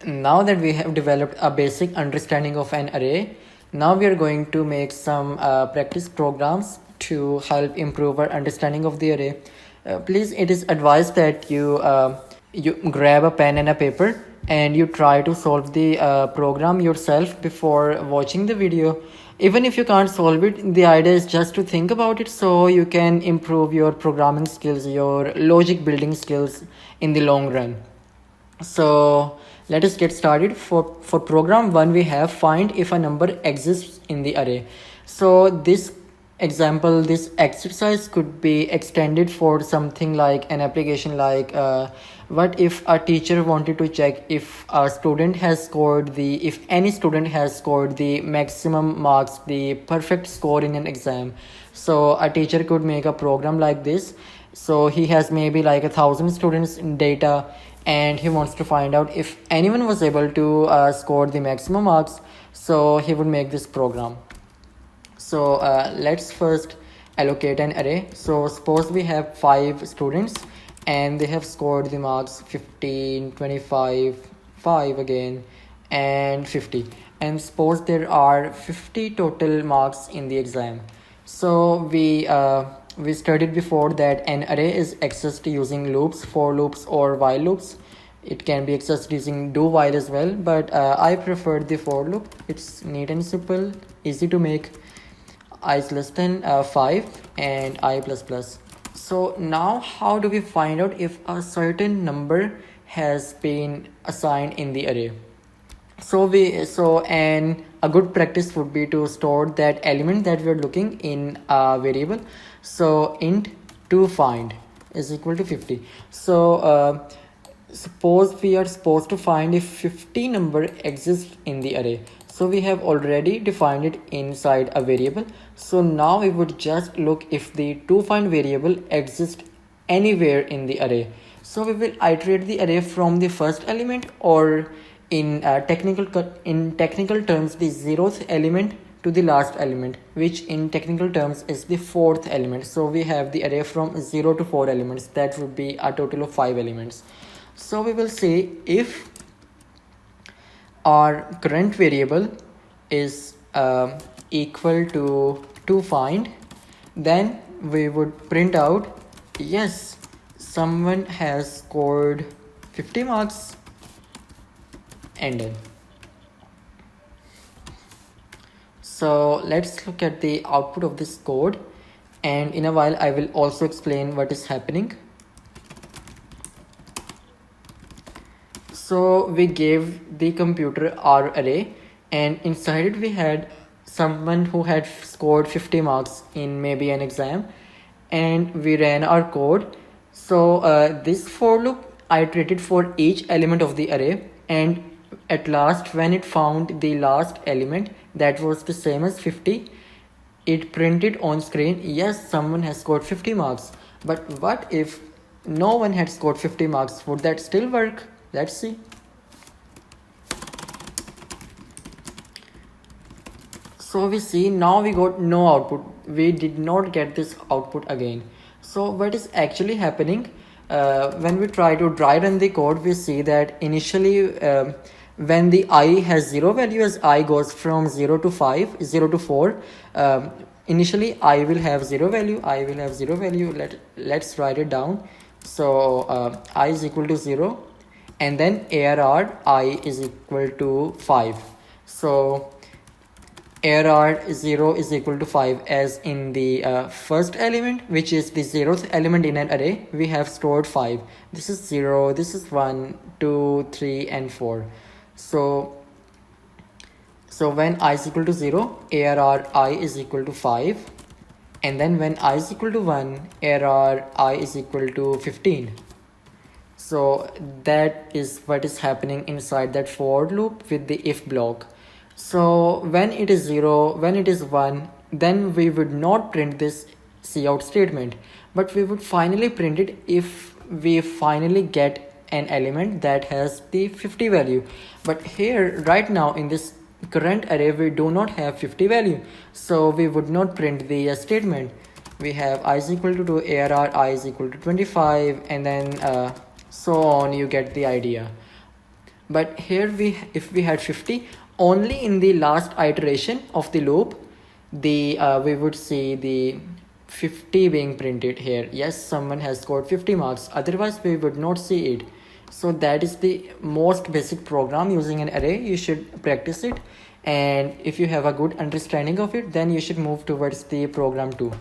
Now that we have developed a basic understanding of an array, now we are going to make some practice programs to help improve our understanding of the array. Please, it is advised that you grab a pen and a paper and you try to solve the program yourself before watching the video. Even if you can't solve it, the idea is just to think about it so you can improve your programming skills, your logic building skills in the long run. So let us get started. For program 1, we have find if a number exists in the array. So this example, this exercise could be extended for something like an application like what if a teacher wanted to check if a student has scored if any student has scored the maximum marks, the perfect score in an exam. So a teacher could make a program like this. So he has maybe like 1,000 students in data, and he wants to find out if anyone was able to score the maximum marks. So he would make this program. So let's first allocate an array. So suppose we have 5 students and they have scored the marks 15, 25, 5 again, and 50. And suppose there are 50 total marks in the exam. So we studied before that an array is accessed using loops, for loops or while loops. It can be accessed using do while as well, but I prefer the for loop. It's neat and simple, easy to make. I is less than 5 and I plus plus. So now how do we find out if a certain number has been assigned in the array? And a good practice would be to store that element that we're looking in a variable. So int to find is equal to 50. So suppose we are supposed to find if 50 number exists in the array. So we have already defined it inside a variable. So now we would just look if the to find variable exists anywhere in the array. So we will iterate the array from the first element, or in technical terms, the 0th element to the last element, which in technical terms is the 4th element. So we have the array from 0 to 4 elements. That would be a total of 5 elements. So we will say if our current variable is equal to find, then we would print out yes, someone has scored 50 marks, and done. So let's look at the output of this code, and in a while I will also explain what is happening. So we gave the computer our array, and inside it we had someone who had scored 50 marks in maybe an exam, and we ran our code. So this for loop iterated for each element of the array, and at last when it found the last element that was the same as 50, it printed on screen yes, someone has scored 50 marks. But what if no one had scored 50 marks? Would that still work? Let's see. So we see now we got no output. We did not get this output again. So what is actually happening when we try to dry run the code, we see that initially when the I has 0 value, as I goes from 0 to 5, 0 to 4, initially I will have 0 value, I will have 0 value. Let's write it down. So I is equal to 0, and then ARR I is equal to 5. So ARR 0 is equal to 5, as in the first element, which is the 0th element in an array, we have stored 5. This is 0, this is 1, 2, 3 and 4. So when I is equal to 0, ARR I is equal to 5, and then when I is equal to 1, ARR I is equal to 15. So that is what is happening inside that for loop with the if block. So when it is 0, when it is 1, then we would not print this cout statement, but we would finally print it if we finally get an element that has the 50 value. But here right now in this current array we do not have 50 value, so we would not print the statement. We have I is equal to 2, ARR I is equal to 25, and then so on. You get the idea. but here if we had 50, only in the last iteration of the loop the we would see the 50 being printed here. Yes, someone has scored 50 marks, otherwise we would not see it. So that is the most basic program using an array. You should practice it, and if you have a good understanding of it, then you should move towards the program 2.